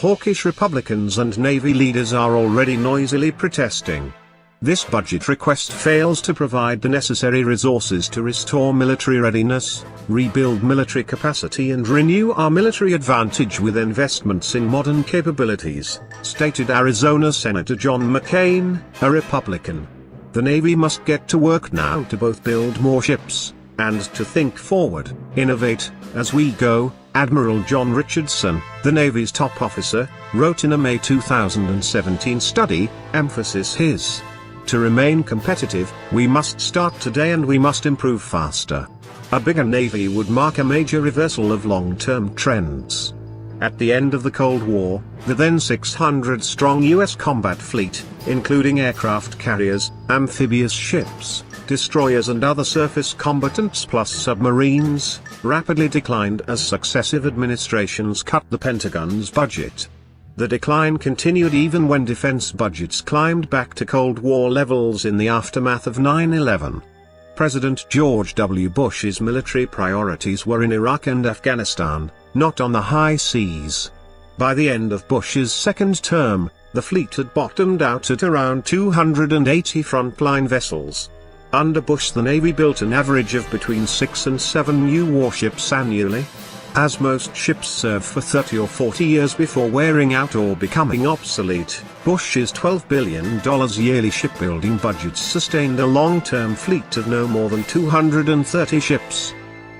hawkish Republicans and Navy leaders are already noisily protesting. This budget request fails to provide the necessary resources to restore military readiness, rebuild military capacity and renew our military advantage with investments in modern capabilities, stated Arizona Senator John McCain, a Republican. The Navy must get to work now to both build more ships, and to think forward, innovate, as we go, Admiral John Richardson, the Navy's top officer, wrote in a May 2017 study, emphasis his. To remain competitive, we must start today and we must improve faster. A bigger Navy would mark a major reversal of long-term trends. At the end of the Cold War, the then 600-strong U.S. combat fleet, including aircraft carriers, amphibious ships, destroyers and other surface combatants plus submarines, rapidly declined as successive administrations cut the Pentagon's budget. The decline continued even when defense budgets climbed back to Cold War levels in the aftermath of 9/11. President George W. Bush's military priorities were in Iraq and Afghanistan, not on the high seas. By the end of Bush's second term, the fleet had bottomed out at around 280 frontline vessels. Under Bush, the Navy built an average of between 6 and 7 new warships annually. As most ships serve for 30 or 40 years before wearing out or becoming obsolete, Bush's $12 billion yearly shipbuilding budget sustained a long-term fleet of no more than 230 ships.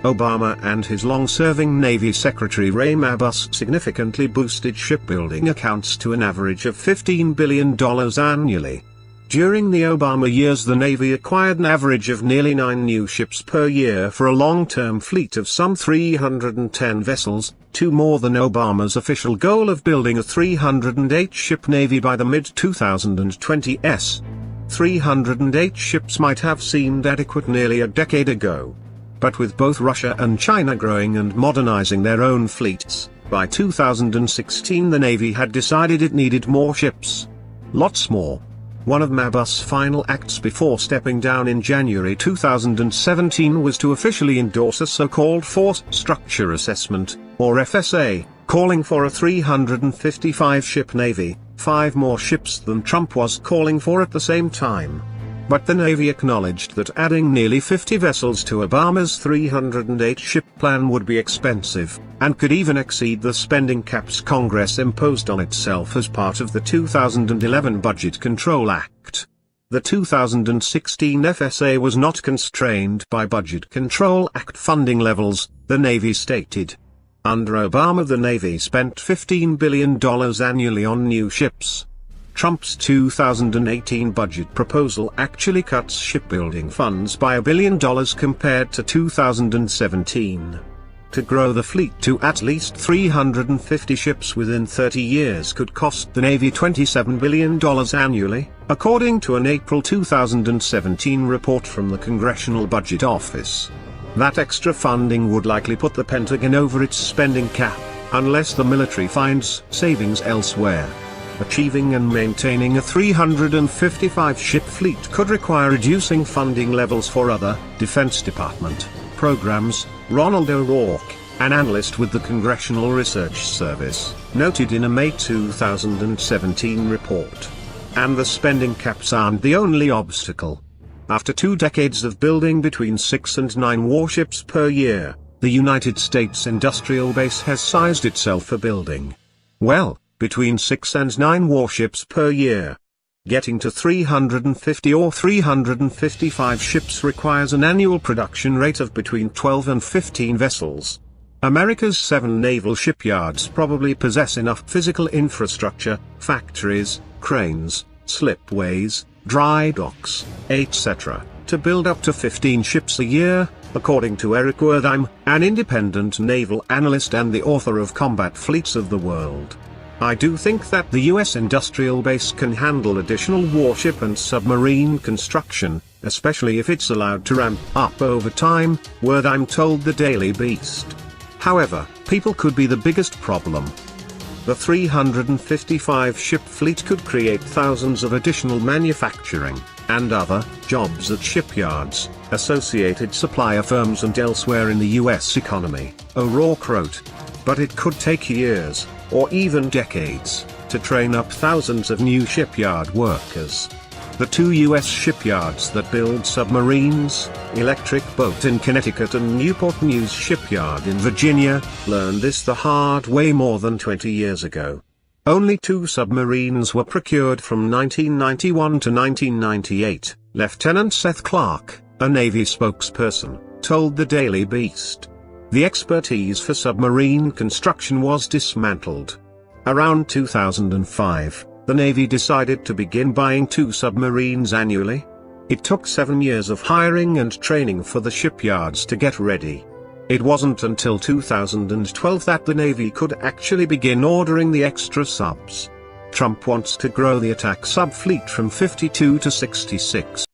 Obama and his long-serving Navy Secretary Ray Mabus significantly boosted shipbuilding accounts to an average of $15 billion annually. During the Obama years, the Navy acquired an average of nearly 9 new ships per year for a long-term fleet of some 310 vessels, 2 more than Obama's official goal of building a 308-ship Navy by the mid-2020s. 308 ships might have seemed adequate nearly a decade ago. But with both Russia and China growing and modernizing their own fleets, by 2016 the Navy had decided it needed more ships. Lots more. One of Mabus' final acts before stepping down in January 2017 was to officially endorse a so-called Force Structure Assessment, or FSA, calling for a 355-ship Navy, 5 more ships than Trump was calling for at the same time. But the Navy acknowledged that adding nearly 50 vessels to Obama's 308-ship plan would be expensive, and could even exceed the spending caps Congress imposed on itself as part of the 2011 Budget Control Act. The 2016 FSA was not constrained by Budget Control Act funding levels, the Navy stated. Under Obama, the Navy spent $15 billion annually on new ships. Trump's 2018 budget proposal actually cuts shipbuilding funds by $1 billion compared to 2017. To grow the fleet to at least 350 ships within 30 years could cost the Navy $27 billion annually, according to an April 2017 report from the Congressional Budget Office. That extra funding would likely put the Pentagon over its spending cap, unless the military finds savings elsewhere. Achieving and maintaining a 355-ship fleet could require reducing funding levels for other Defense Department programs, Ronald O'Rourke, an analyst with the Congressional Research Service, noted in a May 2017 report. And the spending caps aren't the only obstacle. After 2 decades of building between 6 and 9 warships per year, the United States industrial base has sized itself for building, well, between 6 and 9 warships per year. Getting to 350 or 355 ships requires an annual production rate of between 12 and 15 vessels. America's 7 naval shipyards probably possess enough physical infrastructure, factories, cranes, slipways, dry docks, etc., to build up to 15 ships a year, according to Eric Wertheim, an independent naval analyst and the author of Combat Fleets of the World. I do think that the U.S. industrial base can handle additional warship and submarine construction, especially if it's allowed to ramp up over time, Wertheim told the Daily Beast. However, people could be the biggest problem. The 355-ship fleet could create thousands of additional manufacturing and other jobs at shipyards, associated supplier firms and elsewhere in the U.S. economy, O'Rourke wrote. But it could take years, or even decades, to train up thousands of new shipyard workers. The two U.S. shipyards that build submarines, Electric Boat in Connecticut and Newport News Shipyard in Virginia, learned this the hard way more than 20 years ago. Only 2 submarines were procured from 1991 to 1998, Lieutenant Seth Clark, a Navy spokesperson, told the Daily Beast. The expertise for submarine construction was dismantled. Around 2005, the Navy decided to begin buying 2 submarines annually. It took 7 years of hiring and training for the shipyards to get ready. It wasn't until 2012 that the Navy could actually begin ordering the extra subs. Trump wants to grow the attack sub fleet from 52 to 66.